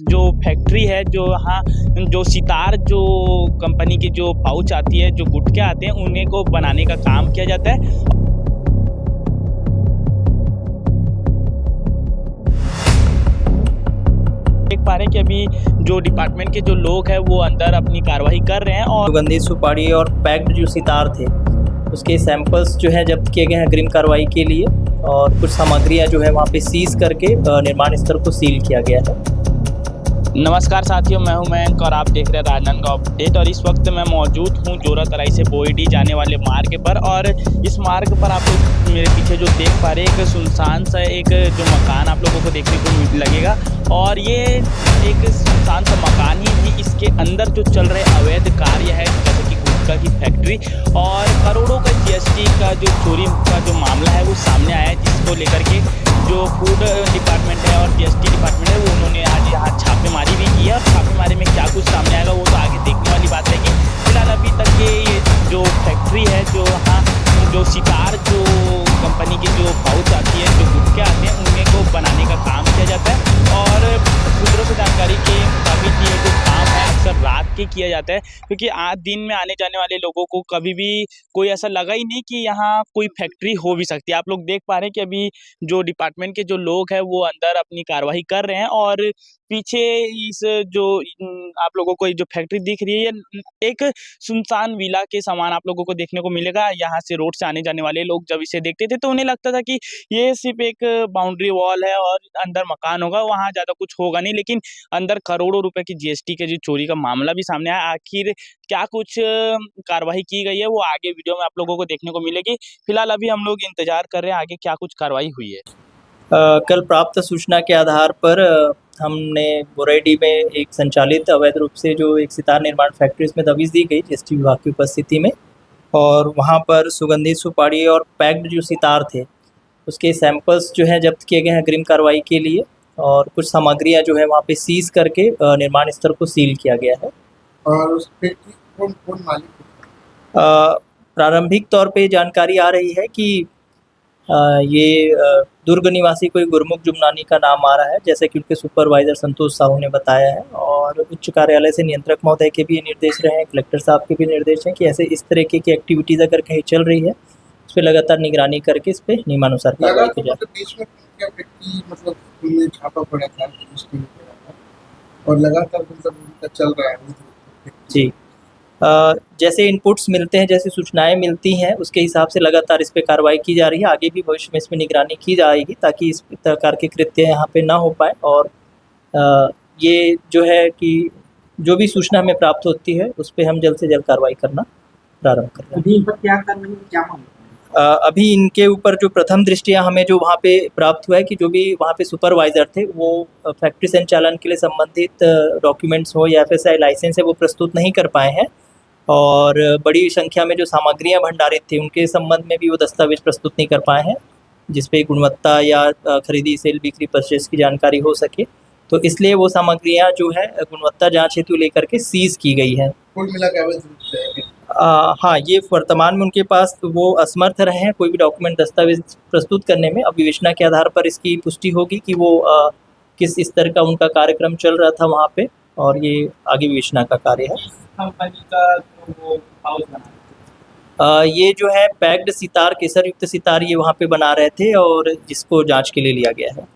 जो फैक्ट्री है, जो यहाँ जो सितार जो कंपनी की जो पाउच आती है, जो गुटखे आते हैं, उन्हीं को बनाने का काम किया जाता है। देख पा रहे हैं कि अभी जो डिपार्टमेंट के जो लोग हैं वो अंदर अपनी कार्रवाई कर रहे हैं और सुगंधित सुपारी और पैक्ड जो सितार थे उसके सैंपल्स जो है जब्त किए गए हैं अग्रिम कार्रवाई के लिए, और कुछ सामग्रियां जो है वहाँ पे सीज करके निर्माण स्थल को सील किया गया है। नमस्कार साथियों, मैं हूं मयंक और आप देख रहे हैं राजनांदगांव अपडेट। और इस वक्त मैं मौजूद हूं जोरा तराई से बोईडी जाने वाले मार्ग पर, और इस मार्ग पर आप लोग मेरे पीछे जो देख पा रहे हैं, एक सुनसान सा एक जो मकान आप लोगों को देखने को लगेगा। और ये एक सुनसान सा मकान ही नहीं, इसके अंदर जो चल रहे अवैध कार्य है, जैसे कि गुटखा की फैक्ट्री और करोड़ों का जीएसटी का जो चोरी का जो मामला है वो सामने आया है, जिसको लेकर के जो फूड डिपार्टमेंट है और जीएसटी डिपार्टमेंट है वो उन्होंने आज यहाँ छापेमारी भी की है। और छापेमारी में क्या कुछ सामने आएगा वो तो आगे देखने वाली बात है। कि फिलहाल अभी तक ये जो फैक्ट्री है, जो यहाँ जो सितार जो कंपनी की जो पाउच आती है, जो गुटखे आते हैं, उन्हीं को बनाने का काम किया जाता है। और सूत्रों से जानकारी के मुताबिक ये जो काम है अक्सर रात के किया जाता है, क्योंकि आज दिन में आने जाने वाले लोगों को कभी भी कोई ऐसा लगा ही नहीं कि यहाँ कोई फैक्ट्री हो भी सकती है। आप लोग देख पा रहे हैं कि अभी जो डिपार्टमेंट के जो लोग हैं वो अंदर अपनी कार्रवाई कर रहे हैं। और पीछे इस जो आप लोगों को जो फैक्ट्री दिख रही है, ये एक सुनसान विला के समान आप लोगों को देखने को मिलेगा। यहाँ से रोड से आने जाने वाले लोग जब इसे देखते थे तो उन्हें लगता था कि ये सिर्फ एक बाउंड्री वॉल है और अंदर मकान होगा, वहाँ ज़्यादा कुछ होगा नहीं। लेकिन अंदर करोड़ों रुपए की जीएसटी के जो चोरी का मामला भी सामने आया। आखिर क्या कुछ कार्रवाई की गई है वो आगे वीडियो में आप लोगों को देखने को मिलेगी। फिलहाल अभी हम लोग इंतजार कर रहे हैं आगे क्या कुछ कार्रवाई हुई है। कल प्राप्त सूचना के आधार पर हमने बोराईडी में एक संचालित अवैध रूप से जो एक सितार निर्माण फैक्ट्री में दबिश दी गई जीएसटी विभाग की उपस्थिति में, और वहाँ पर सुगंधित सुपारी और पैक्ड जो सितार थे उसके सैंपल्स जो है जब्त किए गए हैं अग्रिम कार्रवाई के लिए, और कुछ सामग्रियां जो है वहाँ पे सीज करके निर्माण स्थल को सील किया गया है। और उस फैक्ट्री कौन कौन मालिक है? प्रारंभिक तौर पे जानकारी आ रही है कि ये दुर्ग निवासी कोई गुरमुख जुमनानी का नाम आ रहा है, जैसे कि उनके सुपरवाइजर संतोष साहू ने बताया है। और उच्च कार्यालय से नियंत्रक महोदय के भी ये निर्देश रहे हैं, कलेक्टर साहब के भी निर्देश हैं कि ऐसे इस तरीके की एक्टिविटीज़ अगर कहीं चल रही है उस पर लगातार निगरानी करके इस पर नियमानुसार कार्रवाई की जाए। देश में क्या फैक्ट्री मतलब उनमें छापा पड़ा था, रजिस्ट्री पड़ा था और लगातार मतलब उनका चल रहा है। जी, जैसे इनपुट्स मिलते हैं, जैसे सूचनाएं मिलती हैं, उसके हिसाब से लगातार इस पे कार्रवाई की जा रही है। आगे भी भविष्य में इसमें निगरानी की जाएगी ताकि इस प्रकार के कृत्य यहाँ पे ना हो पाए। और ये जो है कि जो भी सूचना हमें प्राप्त होती है उस पर हम जल्द से जल्द कार्रवाई करना प्रारंभ कर रहे हैं। अभी इन पर क्या करना है, क्या मामला? अभी इनके ऊपर जो प्रथम दृष्टिया हमें जो वहाँ पे प्राप्त हुआ है कि जो भी वहाँ पे सुपरवाइज़र थे वो फैक्ट्री संचालन के लिए संबंधित डॉक्यूमेंट्स हो या FSI लाइसेंस है वो प्रस्तुत नहीं कर पाए हैं, और बड़ी संख्या में जो सामग्रियां भंडारित थी उनके संबंध में भी वो दस्तावेज प्रस्तुत नहीं कर पाए हैं, जिसपे गुणवत्ता या खरीदी सेल बिक्री परचेज की जानकारी हो सके। तो इसलिए वो सामग्रियां जो है गुणवत्ता जांच हेतु लेकर के सीज की गई है। कुल मिला के अवैध रूप से हाँ, ये वर्तमान में उनके पास वो असमर्थ रहे हैं कोई भी डॉक्यूमेंट दस्तावेज प्रस्तुत करने में। अब विवेचना के आधार पर इसकी पुष्टि होगी कि वो किस स्तर का उनका कार्यक्रम चल रहा था वहाँ पे, और ये आगे विवेचना का कार्य है। कंपनी का वो हाउस बना ये जो है पैक्ड सितार, केसर युक्त सितार ये वहाँ पे बना रहे थे, और जिसको जांच के लिए लिया गया है।